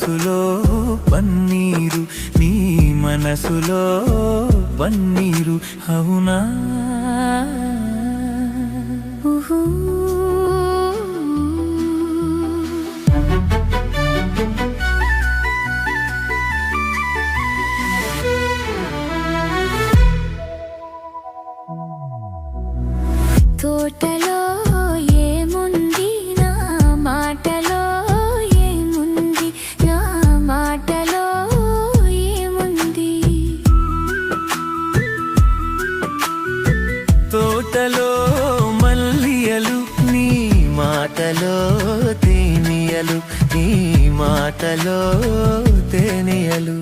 మనసులో పన్నీరు, నీ మనసులో పన్నీరు అవునా? తోటలో ఏముంది నా మాటలో ఏముంది, నా మాటలో ఏముంది. తోటలో మల్లియలు, నీ మాటలో తేనియలు, నీ మాటలో తేనియలు.